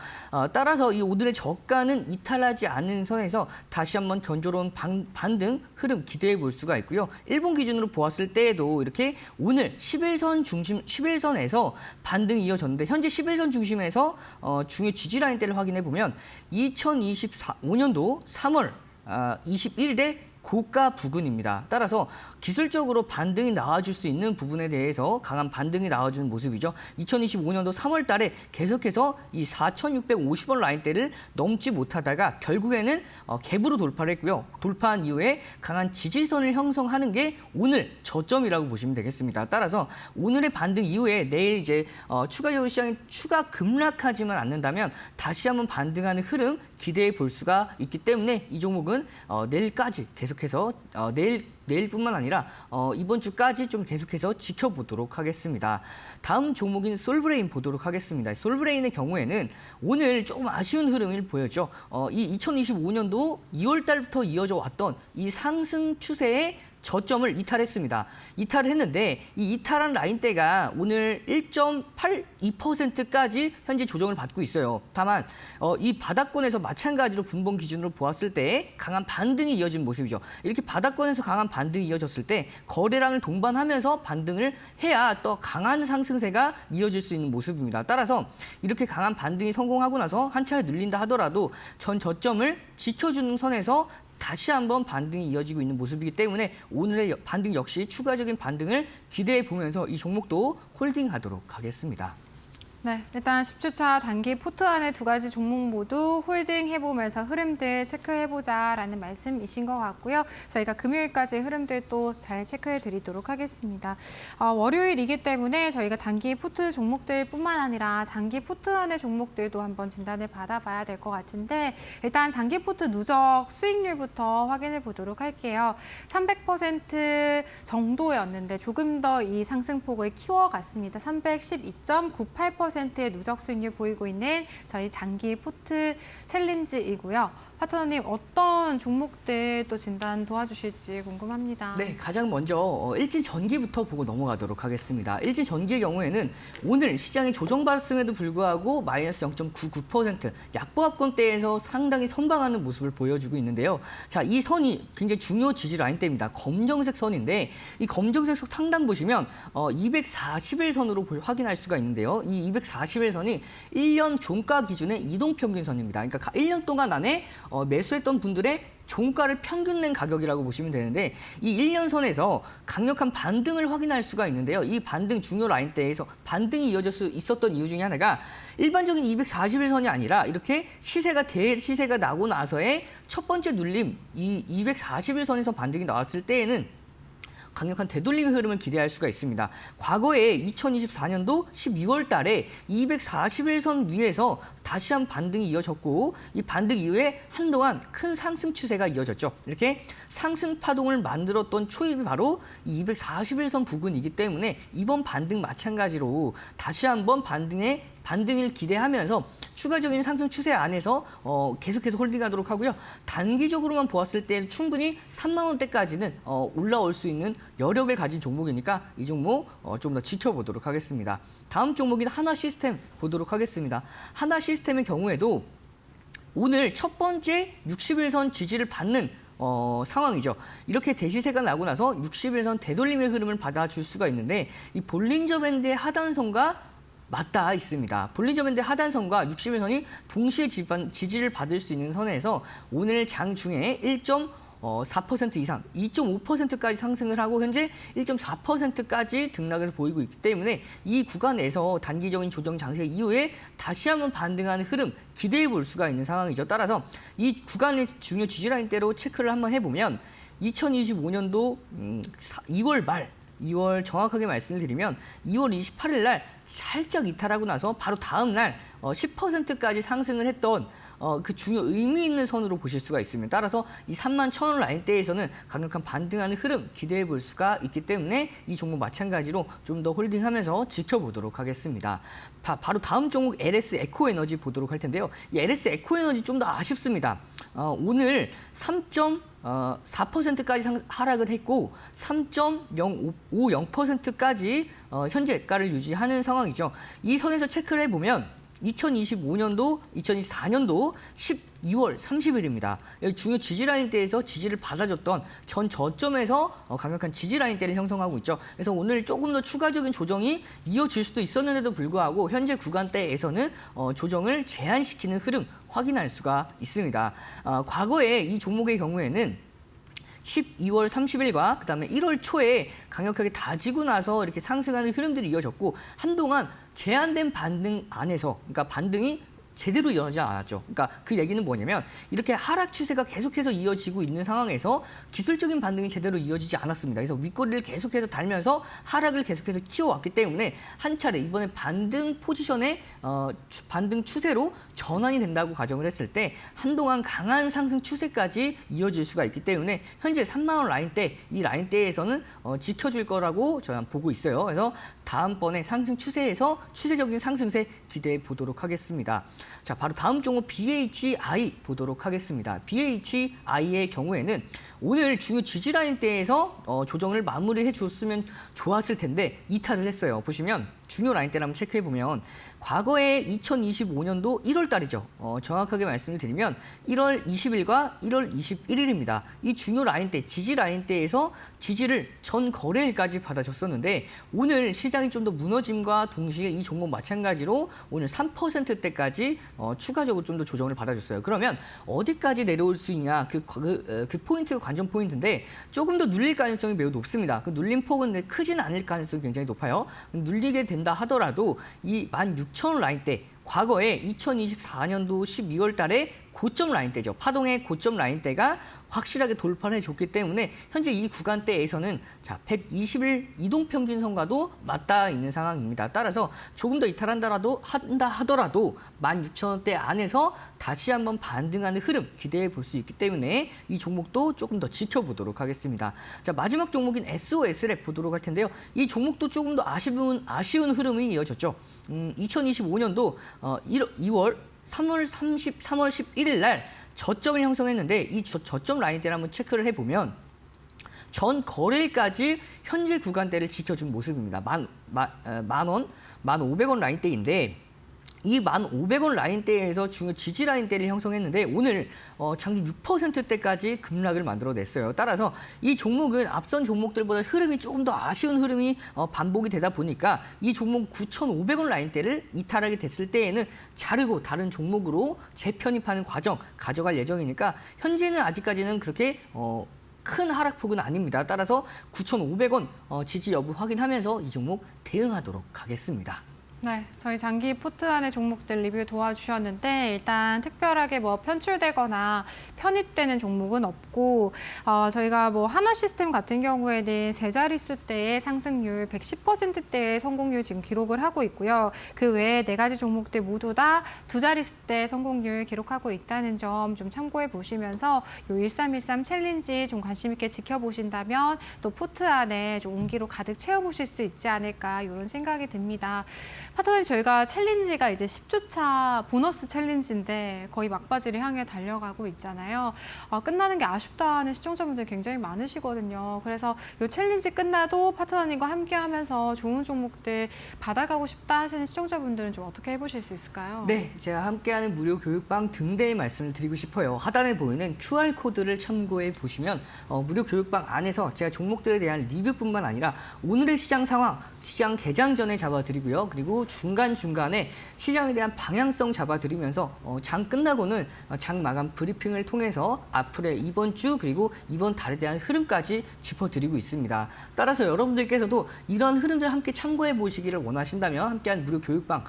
따라서 이 오늘의 저가는 이탈하지 않은 선에서 다시 한번 견조로운 반등 흐름 기대해 볼 수가 있고요. 일본 기준으로 보았을 때에도 이렇게 오늘 11선에서 반등이 이어졌는데 현재 11선 중심에서 중요 지지 라인 대를 확인해 보면 2025년도 3월 21일에 고가 부근입니다. 따라서 기술적으로 반등이 나와줄 수 있는 부분에 대해서 강한 반등이 나와주는 모습이죠. 2025년도 3월 달에 계속해서 이 4,650원 라인대를 넘지 못하다가 결국에는 갭으로 돌파를 했고요. 돌파한 이후에 강한 지지선을 형성하는 게 오늘 저점이라고 보시면 되겠습니다. 따라서 오늘의 반등 이후에 내일 이제 추가적으로 시장이 추가 급락하지만 않는다면 다시 한번 반등하는 흐름 기대해 볼 수가 있기 때문에 이 종목은 내일까지 계속해서 내일뿐만 아니라 이번 주까지 좀 계속해서 지켜보도록 하겠습니다. 다음 종목인 솔브레인 보도록 하겠습니다. 솔브레인의 경우에는 오늘 조금 아쉬운 흐름을 보였죠. 이 2025년도 2월 달부터 이어져 왔던 이 상승 추세의 저점을 이탈했습니다. 이탈을 했는데 이 이탈한 라인대가 오늘 1.82%까지 현재 조정을 받고 있어요. 다만 이 바닥권에서 마찬가지로 분봉 기준으로 보았을 때 강한 반등이 이어진 모습이죠. 이렇게 바닥권에서 강한 반등이 이어졌을 때 거래량을 동반하면서 반등을 해야 또 강한 상승세가 이어질 수 있는 모습입니다. 따라서 이렇게 강한 반등이 성공하고 나서 한 차례 눌린다 하더라도 전 저점을 지켜주는 선에서 다시 한번 반등이 이어지고 있는 모습이기 때문에 오늘의 반등 역시 추가적인 반등을 기대해 보면서 이 종목도 홀딩하도록 하겠습니다. 네, 일단 10주차 단기 포트 안에 두 가지 종목 모두 홀딩 해보면서 흐름들 체크해보자라는 말씀이신 것 같고요. 저희가 금요일까지 흐름들 또 잘 체크해드리도록 하겠습니다. 월요일이기 때문에 저희가 단기 포트 종목들뿐만 아니라 장기 포트 안의 종목들도 한번 진단을 받아봐야 될 것 같은데 일단 장기 포트 누적 수익률부터 확인해 보도록 할게요. 300% 정도였는데 조금 더 이 상승폭을 키워갔습니다. 312.98%의 누적 수익률 보이고 있는 저희 장기 포트 챌린지이고요. 파트너님 어떤 종목들 또 진단 도와주실지 궁금합니다. 네, 가장 먼저 일진 전기부터 보고 넘어가도록 하겠습니다. 일진 전기의 경우에는 오늘 시장이 조정받았음에도 불구하고 마이너스 0.99% 약보합권대에서 상당히 선방하는 모습을 보여주고 있는데요. 자, 이 선이 굉장히 중요 지지 라인대입니다. 검정색 선인데 이 검정색 상단 보시면 241선으로 확인할 수가 있는데요. 이 241선이 1년 종가 기준의 이동평균선입니다. 그러니까 1년 동안 안에 매수했던 분들의 종가를 평균 낸 가격이라고 보시면 되는데 이 1년선에서 강력한 반등을 확인할 수가 있는데요. 이 반등 중요 라인대에서 반등이 이어질 수 있었던 이유 중에 하나가 일반적인 241선이 아니라 이렇게 대시세가 나고 나서의 첫 번째 눌림, 이 241선에서 반등이 나왔을 때에는 강력한 되돌림의 흐름을 기대할 수가 있습니다. 과거에 2024년도 12월 달에 241선 위에서 다시 한 반등이 이어졌고 이 반등 이후에 한동안 큰 상승 추세가 이어졌죠. 이렇게 상승 파동을 만들었던 초입이 바로 이 241선 부근이기 때문에 이번 반등 마찬가지로 다시 한번 반등을 기대하면서 추가적인 상승 추세 안에서 계속해서 홀딩하도록 하고요. 단기적으로만 보았을 때 충분히 3만 원대까지는 올라올 수 있는 여력을 가진 종목이니까 이 종목 좀 더 지켜보도록 하겠습니다. 다음 종목인 하나시스템 보도록 하겠습니다. 하나시스템의 경우에도 오늘 첫 번째 60일선 지지를 받는 상황이죠. 이렇게 대시세가 나고 나서 60일선 되돌림의 흐름을 받아줄 수가 있는데 이 볼린저 밴드의 하단선과 맞닿아 있습니다. 볼린저 밴드 하단선과 60일선이 동시에 지지를 받을 수 있는 선에서 오늘 장 중에 1.4% 이상, 2.5%까지 상승을 하고 현재 1.4%까지 등락을 보이고 있기 때문에 이 구간에서 단기적인 조정 장세 이후에 다시 한번 반등하는 흐름 기대해 볼 수가 있는 상황이죠. 따라서 이 구간의 중요 지지라인대로 체크를 한번 해보면 2025년도 2월 정확하게 말씀을 드리면 2월 28일 날 살짝 이탈하고 나서 바로 다음 날 10%까지 상승을 했던 그 중요 의미 있는 선으로 보실 수가 있습니다. 따라서 이 31,000원 라인대에서는 강력한 반등하는 흐름 기대해 볼 수가 있기 때문에 이 종목 마찬가지로 좀 더 홀딩하면서 지켜보도록 하겠습니다. 바로 다음 종목 LS 에코에너지 보도록 할 텐데요. 이 LS 에코에너지 좀 더 아쉽습니다. 오늘 3.4%까지 하락을 했고 3.050%까지 현재가를 유지하는 상황이죠. 이 선에서 체크를 해보면 2025년도, 2024년도 12월 30일입니다. 여기 중요 지지라인대에서 지지를 받아줬던 전 저점에서 강력한 지지라인대를 형성하고 있죠. 그래서 오늘 조금 더 추가적인 조정이 이어질 수도 있었는데도 불구하고 현재 구간대에서는 조정을 제한시키는 흐름 확인할 수가 있습니다. 과거에 이 종목의 경우에는 12월 30일과 그다음에 1월 초에 강력하게 다지고 나서 이렇게 상승하는 흐름들이 이어졌고 한동안 제한된 반등 안에서 그러니까 반등이 제대로 이어지지 않았죠. 그러니까 그 얘기는 뭐냐면 이렇게 하락 추세가 계속해서 이어지고 있는 상황에서 기술적인 반등이 제대로 이어지지 않았습니다. 그래서 윗꼬리를 계속해서 달면서 하락을 계속해서 키워왔기 때문에 한 차례 이번에 반등 포지션의 반등 추세로 전환이 된다고 가정을 했을 때 한동안 강한 상승 추세까지 이어질 수가 있기 때문에 현재 3만 원 라인대, 이 라인대에서는 지켜줄 거라고 저는 보고 있어요. 그래서 다음번에 상승 추세에서 추세적인 상승세 기대해 보도록 하겠습니다. 자, 바로 다음 종목 BHI 보도록 하겠습니다. BHI의 경우에는 오늘 중요 지지라인대에서 조정을 마무리해 줬으면 좋았을 텐데 이탈을 했어요. 보시면 중요 라인대를 한번 체크해 보면 과거에 2025년도 1월 달이죠. 정확하게 말씀을 드리면 1월 20일과 1월 21일입니다. 이 중요 라인대, 지지 라인대에서 지지를 전 거래일까지 받아줬었는데 오늘 시장이 좀 더 무너짐과 동시에 이 종목 마찬가지로 오늘 3%대까지 추가적으로 좀 더 조정을 받아줬어요. 그러면 어디까지 내려올 수 있냐 그 포인트가 관전 포인트인데 조금 더 눌릴 가능성이 매우 높습니다. 그 눌림 폭은 크진 않을 가능성이 굉장히 높아요. 눌리게 된다 간다 하더라도 이 16,000원 라인대, 과거에 2024년도 12월 달에 고점 라인대죠. 파동의 고점 라인대가 확실하게 돌파를 해줬기 때문에 현재 이 구간대에서는 120일 이동평균선과도 맞닿아 있는 상황입니다. 따라서 조금 더 이탈한다 하더라도 16,000원대 안에서 다시 한번 반등하는 흐름 기대해 볼 수 있기 때문에 이 종목도 조금 더 지켜보도록 하겠습니다. 자, 마지막 종목인 SOS를 보도록 할 텐데요. 이 종목도 조금 더 아쉬운 흐름이 이어졌죠. 2025년도 3월 11일 날 저점을 형성했는데 이 저점 라인대를 한번 체크를 해보면 전 거래일까지 현재 구간대를 지켜준 모습입니다. 1,500원 라인대인데 이 1,500원 라인대에서 중요 지지 라인대를 형성했는데 오늘 장중 6%대까지 급락을 만들어냈어요. 따라서 이 종목은 앞선 종목들보다 흐름이 조금 더 아쉬운 흐름이 반복이 되다 보니까 이 종목 9,500원 라인대를 이탈하게 됐을 때에는 자르고 다른 종목으로 재편입하는 과정 가져갈 예정이니까 현재는 아직까지는 그렇게 큰 하락폭은 아닙니다. 따라서 9,500원 지지 여부 확인하면서 이 종목 대응하도록 하겠습니다. 네, 저희 장기 포트 안의 종목들 리뷰 도와주셨는데 일단 특별하게 뭐 편출되거나 편입되는 종목은 없고 저희가 뭐 하나시스템 같은 경우에는 세 자릿수 대의 상승률 110%대의 성공률 지금 기록을 하고 있고요. 그 외에 네 가지 종목들 모두 다 두 자릿수 대 성공률 기록하고 있다는 점 좀 참고해 보시면서 요 1313 챌린지 좀 관심 있게 지켜보신다면 또 포트 안에 좀 온기로 가득 채워보실 수 있지 않을까 이런 생각이 듭니다. 파트너님, 저희가 챌린지가 이제 10주차 보너스 챌린지인데 거의 막바지를 향해 달려가고 있잖아요. 끝나는 게 아쉽다는 시청자분들 굉장히 많으시거든요. 그래서 이 챌린지 끝나도 파트너님과 함께 하면서 좋은 종목들 받아가고 싶다 하시는 시청자분들은 좀 어떻게 해보실 수 있을까요? 네, 제가 함께하는 무료 교육방 등대의 말씀을 드리고 싶어요. 하단에 보이는 QR코드를 참고해 보시면 무료 교육방 안에서 제가 종목들에 대한 리뷰뿐만 아니라 오늘의 시장 상황, 시장 개장 전에 잡아드리고요. 그리고 중간중간에 시장에 대한 방향성 잡아드리면서 장 끝나고는 장 마감 브리핑을 통해서 앞으로의 이번 주 그리고 이번 달에 대한 흐름까지 짚어드리고 있습니다. 따라서 여러분들께서도 이런 흐름들 함께 참고해 보시기를 원하신다면 함께한 무료 교육방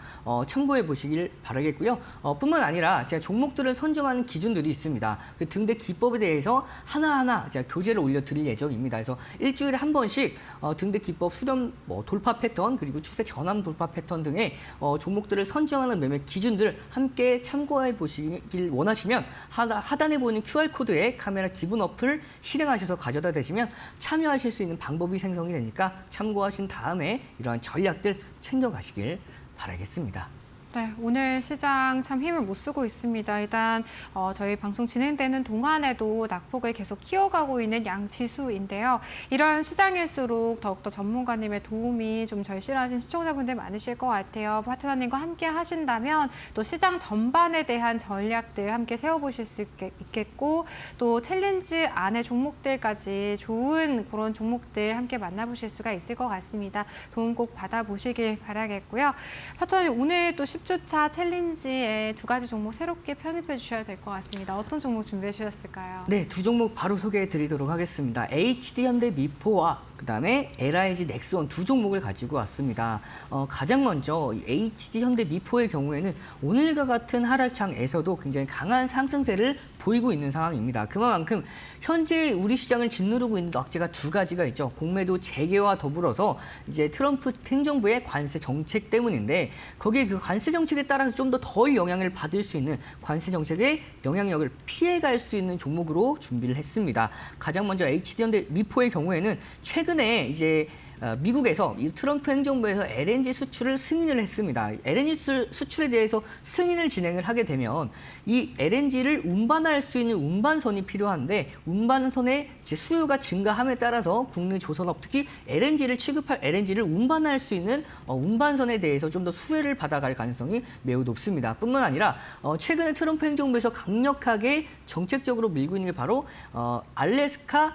참고해 보시길 바라겠고요. 뿐만 아니라 제가 종목들을 선정하는 기준들이 있습니다. 그 등대 기법에 대해서 하나하나 제가 교재를 올려드릴 예정입니다. 그래서 일주일에 한 번씩 등대 기법 수렴 돌파 패턴 그리고 추세 전환 돌파 패턴 등의 종목들을 선정하는 매매 기준들 함께 참고해 보시길 원하시면 하단에 보이는 QR코드에 카메라 기본 어플 실행하셔서 가져다 대시면 참여하실 수 있는 방법이 생성이 되니까 참고하신 다음에 이러한 전략들 챙겨가시길 바라겠습니다. 네, 오늘 시장 참 힘을 못 쓰고 있습니다. 일단 저희 방송 진행되는 동안에도 낙폭을 계속 키워가고 있는 양지수인데요. 이런 시장일수록 더욱더 전문가님의 도움이 좀 절실하신 시청자분들 많으실 것 같아요. 파트너님과 함께 하신다면 또 시장 전반에 대한 전략들 함께 세워보실 수 있겠고 또 챌린지 안의 종목들까지 좋은 그런 종목들 함께 만나보실 수가 있을 것 같습니다. 도움 꼭 받아보시길 바라겠고요. 파트너님, 오늘 또 10주차 챌린지에 두 가지 종목 새롭게 편입해 주셔야 될 것 같습니다. 어떤 종목 준비해 주셨을까요? 네, 두 종목 바로 소개해 드리도록 하겠습니다. HD-현대 미포와 그다음에 LIG 넥스원 두 종목을 가지고 왔습니다. 가장 먼저 HD-현대 미포의 경우에는 오늘과 같은 하락장에서도 굉장히 강한 상승세를 보이고 있는 상황입니다. 그만큼 현재 우리 시장을 짓누르고 있는 악재가 두 가지가 있죠. 공매도 재개와 더불어서 이제 트럼프 행정부의 관세 정책 때문인데 거기에 그 관세 정책에 따라서 좀 더 덜 영향을 받을 수 있는 관세 정책의 영향력을 피해갈 수 있는 종목으로 준비를 했습니다. 가장 먼저 HD-현대 미포의 경우에는 최근에 이제 미국에서 이 트럼프 행정부에서 LNG 수출을 승인을 했습니다. LNG 수출에 대해서 승인을 진행을 하게 되면 이 LNG를 운반할 수 있는 운반선이 필요한데 운반선의 이제 수요가 증가함에 따라서 국내 조선업 특히 LNG를 운반할 수 있는 운반선에 대해서 좀 더 수혜를 받아갈 가능성이 매우 높습니다. 뿐만 아니라 최근에 트럼프 행정부에서 강력하게 정책적으로 밀고 있는 게 바로 알래스카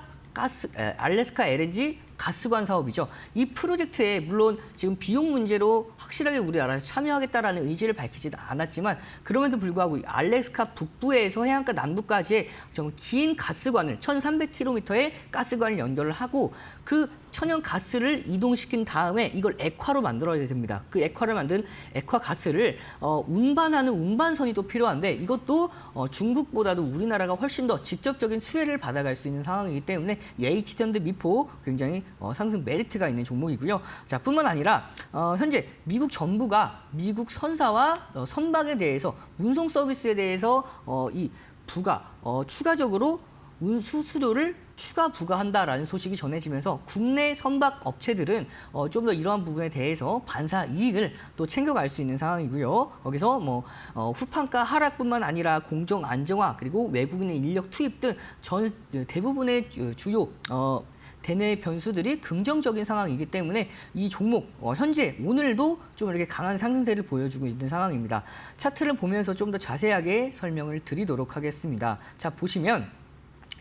LNG 가스관 사업이죠. 이 프로젝트에 물론 지금 비용 문제로 확실하게 우리나라에서 참여하겠다라는 의지를 밝히지는 않았지만 그럼에도 불구하고 알래스카 북부에서 해안가 남부까지의 좀 긴 가스관을 1,300km의 가스관을 연결을 하고 그 천연 가스를 이동시킨 다음에 이걸 액화로 만들어야 됩니다. 그 액화를 만든 액화 가스를 운반하는 운반선이 또 필요한데 이것도 중국보다도 우리나라가 훨씬 더 직접적인 수혜를 받아갈 수 있는 상황이기 때문에 이 H전드 미포 굉장히 상승 메리트가 있는 종목이고요. 자, 뿐만 아니라 현재 미국 정부가 미국 선사와 선박에 대해서 운송 서비스에 대해서 이 부가 추가적으로 수수료를 추가 부과한다라는 소식이 전해지면서 국내 선박 업체들은 좀 더 이러한 부분에 대해서 반사 이익을 또 챙겨갈 수 있는 상황이고요. 거기서 후판가 하락뿐만 아니라 공정 안정화 그리고 외국인의 인력 투입 등 대부분의 주요 대내 변수들이 긍정적인 상황이기 때문에 이 종목 현재 오늘도 좀 이렇게 강한 상승세를 보여주고 있는 상황입니다. 차트를 보면서 좀 더 자세하게 설명을 드리도록 하겠습니다. 자, 보시면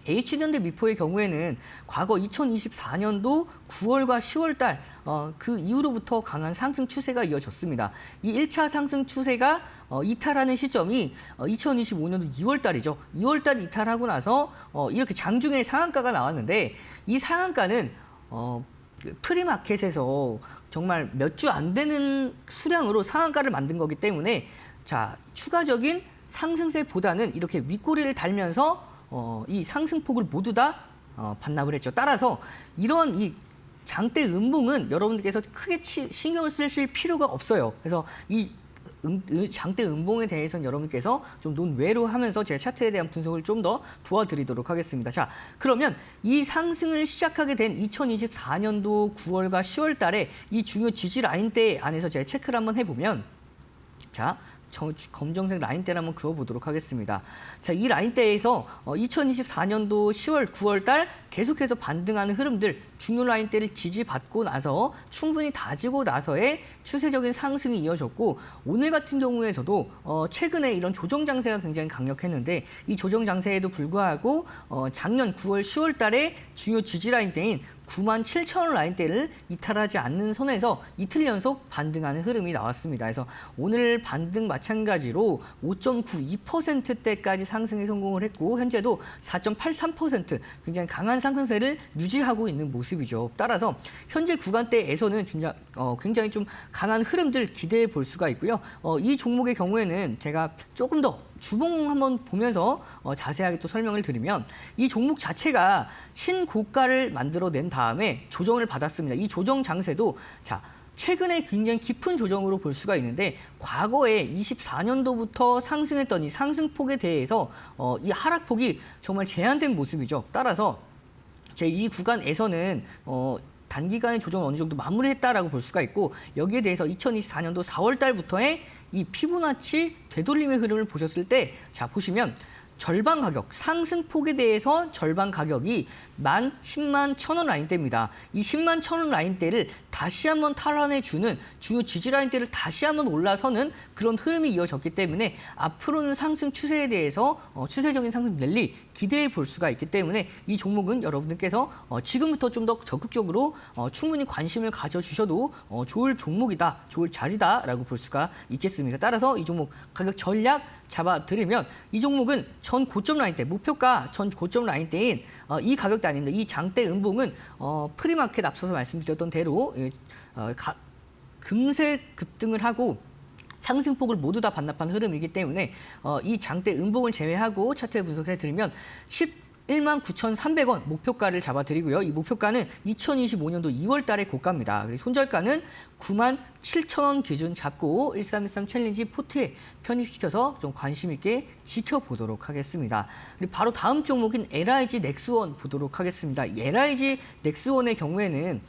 H전드 미포의 경우에는 과거 2024년도 9월과 10월 달 그 이후로부터 강한 상승 추세가 이어졌습니다. 이 1차 상승 추세가 이탈하는 시점이 2025년도 2월 달이죠. 2월 달 이탈하고 나서 이렇게 장중에 상한가가 나왔는데 이 상한가는 프리마켓에서 정말 몇 주 안 되는 수량으로 상한가를 만든 거기 때문에 자, 추가적인 상승세보다는 이렇게 윗꼬리를 달면서 이 상승폭을 모두 다 반납을 했죠. 따라서 이런 이 장대 음봉은 여러분들께서 크게 신경을 쓰실 필요가 없어요. 그래서 이 장대 음봉에 대해서는 여러분께서 좀 논외로 하면서 제 차트에 대한 분석을 좀 더 도와드리도록 하겠습니다. 자, 그러면 이 상승을 시작하게 된 2024년도 9월과 10월 달에 이 중요 지지 라인대 안에서 제가 체크를 한번 해보면 자, 검정색 라인대를 한번 그어보도록 하겠습니다. 자, 이 라인대에서 2024년도 10월, 9월 달 계속해서 반등하는 흐름들 중요 라인대를 지지받고 나서 충분히 다지고 나서의 추세적인 상승이 이어졌고 오늘 같은 경우에서도 최근에 이런 조정 장세가 굉장히 강력했는데 이 조정 장세에도 불구하고 작년 9월, 10월 달에 중요 지지 라인대인 97,000원 라인대를 이탈하지 않는 선에서 이틀 연속 반등하는 흐름이 나왔습니다. 그래서 오늘 반등 마찬가지로 5.92%대까지 상승에 성공을 했고 현재도 4.83% 굉장히 강한 상승세를 유지하고 있는 모습이죠. 따라서 현재 구간대에서는 굉장히 좀 강한 흐름들 기대해 볼 수가 있고요. 이 종목의 경우에는 제가 조금 더 주봉 한번 보면서 자세하게 또 설명을 드리면 이 종목 자체가 신고가를 만들어낸 다음에 조정을 받았습니다. 이 조정 장세도 자, 최근에 굉장히 깊은 조정으로 볼 수가 있는데 과거에 24년도부터 상승했던 이 상승폭에 대해서 이 하락폭이 정말 제한된 모습이죠. 따라서 이 구간에서는 단기간의 조정을 어느 정도 마무리했다라고 볼 수가 있고 여기에 대해서 2024년도 4월 달부터의 이 피보나치 되돌림의 흐름을 보셨을 때 자, 보시면 절반 가격, 상승폭에 대해서 절반 가격이 101,000원 라인대입니다. 이 101,000원 라인대를 다시 한번 탈환해주는 중요 지지 라인대를 다시 한번 올라서는 그런 흐름이 이어졌기 때문에 앞으로는 상승 추세에 대해서 추세적인 상승 랠리 기대해 볼 수가 있기 때문에 이 종목은 여러분들께서 지금부터 좀 더 적극적으로 충분히 관심을 가져주셔도 좋을 종목이다, 좋을 자리다라고 볼 수가 있겠습니다. 따라서 이 종목 가격 전략 잡아드리면 이 종목은 전 고점 라인대, 목표가 전 고점 라인대인 이 가격대 아닙니다. 이 장대 음봉은 프리마켓 앞서서 말씀드렸던 대로 금세 급등을 하고 상승폭을 모두 다 반납한 흐름이기 때문에 이 장대 음봉을 제외하고 차트에 분석을 해드리면 19,300원 목표가를 잡아드리고요. 이 목표가는 2025년도 2월 달의 고가입니다. 그리고 손절가는 97,000원 기준 잡고 1313 챌린지 포트에 편입시켜서 좀 관심 있게 지켜보도록 하겠습니다. 그리고 바로 다음 종목인 LIG 넥스원 보도록 하겠습니다. 이 LIG 넥스원의 경우에는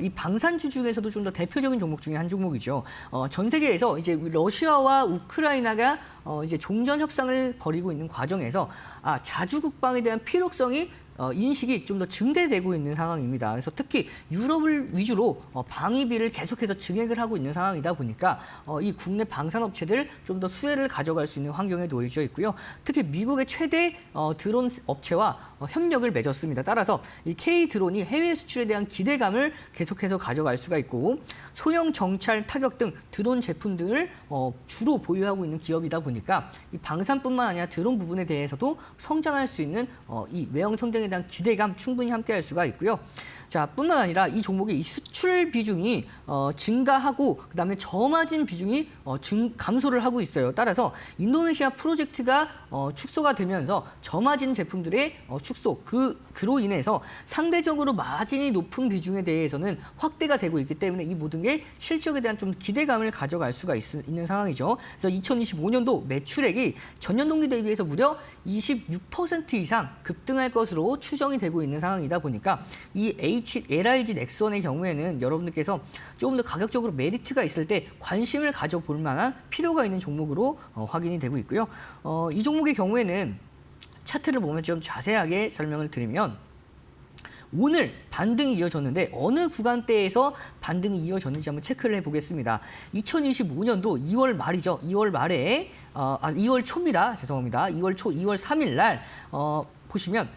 이 방산주 중에서도 좀 더 대표적인 종목 중에 한 종목이죠. 전 세계에서 이제 러시아와 우크라이나가 이제 종전 협상을 벌이고 있는 과정에서 자주 국방에 대한 필요성이 인식이 좀 더 증대되고 있는 상황입니다. 그래서 특히 유럽을 위주로 방위비를 계속해서 증액을 하고 있는 상황이다 보니까 이 국내 방산업체들 좀 더 수혜를 가져갈 수 있는 환경에 놓여져 있고요. 특히 미국의 최대 드론 업체와 협력을 맺었습니다. 따라서 이 K 드론이 해외 수출에 대한 기대감을 계속해서 가져갈 수가 있고 소형 정찰 타격 등 드론 제품 등을 주로 보유하고 있는 기업이다 보니까 이 방산뿐만 아니라 드론 부분에 대해서도 성장할 수 있는 이 외형 성장에 대한 기대감 충분히 함께할 수가 있고요. 자, 뿐만 아니라 이 종목의 이 수출 비중이 증가하고 그다음에 저마진 비중이 감소를 하고 있어요. 따라서 인도네시아 프로젝트가 축소가 되면서 저마진 제품들의 축소 그로 인해서 상대적으로 마진이 높은 비중에 대해서는 확대가 되고 있기 때문에 이 모든 게 실적에 대한 좀 기대감을 가져갈 수가 있는 상황이죠. 그래서 2025년도 매출액이 전년 동기 대비해서 무려 26% 이상 급등할 것으로 추정이 되고 있는 상황이다 보니까 이 LIG 넥스원의 경우에는 여러분들께서 조금 더 가격적으로 메리트가 있을 때 관심을 가져볼 만한 필요가 있는 종목으로 확인이 되고 있고요. 이 종목의 경우에는 차트를 보면 좀 자세하게 설명을 드리면 오늘 반등이 이어졌는데 어느 구간대에서 반등이 이어졌는지 한번 체크를 해보겠습니다. 2025년도 2월 말이죠. 2월 말에 2월 초입니다. 죄송합니다. 2월 3일 날 보시면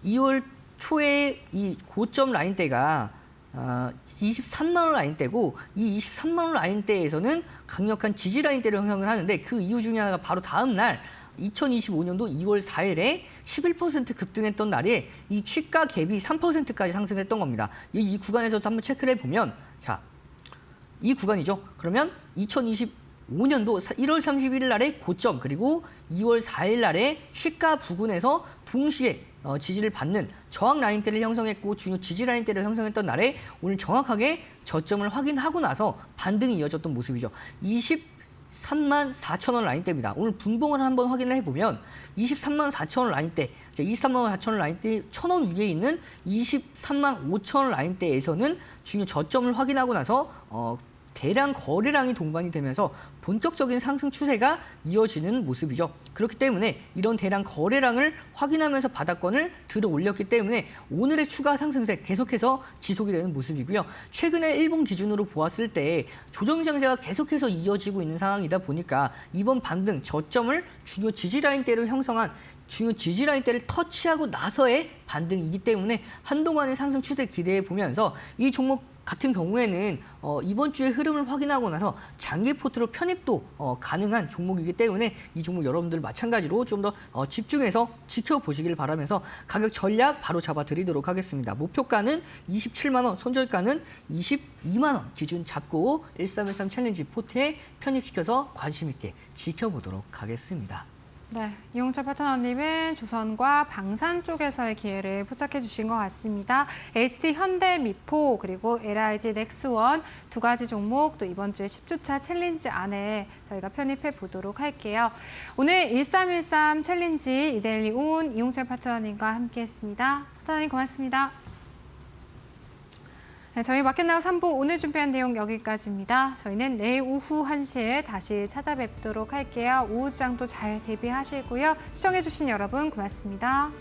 2월 초에 이 고점 라인대가 23만 원 라인대고 이 23만 원 라인대에서는 강력한 지지 라인대를 형성을 하는데 그 이유 중에 하나가 바로 다음 날 2025년도 2월 4일에 11% 급등했던 날에 이 시가 갭이 3%까지 상승했던 겁니다. 이 구간에서도 한번 체크를 해보면 자, 이 구간이죠. 그러면 2025년도 1월 31일 날의 고점 그리고 2월 4일 날의 시가 부근에서 동시에 지지를 받는 저항 라인대를 형성했고 중요 지지 라인대를 형성했던 날에 오늘 정확하게 저점을 확인하고 나서 반등이 이어졌던 모습이죠. 23만 4천 원 라인대입니다. 오늘 분봉을 한번 확인을 해보면 23만 4천 원 라인대, 23만 4천 원 라인대 1,000원 위에 있는 23만 5천 원 라인대에서는 중요 저점을 확인하고 나서 대량 거래량이 동반이 되면서 본격적인 상승 추세가 이어지는 모습이죠. 그렇기 때문에 이런 대량 거래량을 확인하면서 바닥권을 들어 올렸기 때문에 오늘의 추가 상승세 계속해서 지속이 되는 모습이고요. 최근에 일본 기준으로 보았을 때 조정 장세가 계속해서 이어지고 있는 상황이다 보니까 이번 반등 저점을 중요 지지 라인대로 형성한 중요 지지 라인대를 터치하고 나서의 반등이기 때문에 한동안의 상승 추세 기대해 보면서 이 종목 같은 경우에는 이번 주의 흐름을 확인하고 나서 장기 포트로 편입도 가능한 종목이기 때문에 이 종목 여러분들 마찬가지로 좀 더 집중해서 지켜보시길 바라면서 가격 전략 바로 잡아드리도록 하겠습니다. 목표가는 27만 원, 손절가는 22만 원 기준 잡고 1313 챌린지 포트에 편입시켜서 관심 있게 지켜보도록 하겠습니다. 네, 이용철 파트너님은 조선과 방산 쪽에서의 기회를 포착해 주신 것 같습니다. HT 현대 미포 그리고 LIG 넥스원 두 가지 종목 또 이번 주에 10주차 챌린지 안에 저희가 편입해 보도록 할게요. 오늘 1313 챌린지 이데일리 온 이용철 파트너님과 함께했습니다. 파트너님 고맙습니다. 네, 저희 마켓나우 3부 오늘 준비한 내용 여기까지입니다. 저희는 내일 오후 1시에 다시 찾아뵙도록 할게요. 오후장도 잘 대비하시고요. 시청해주신 여러분 고맙습니다.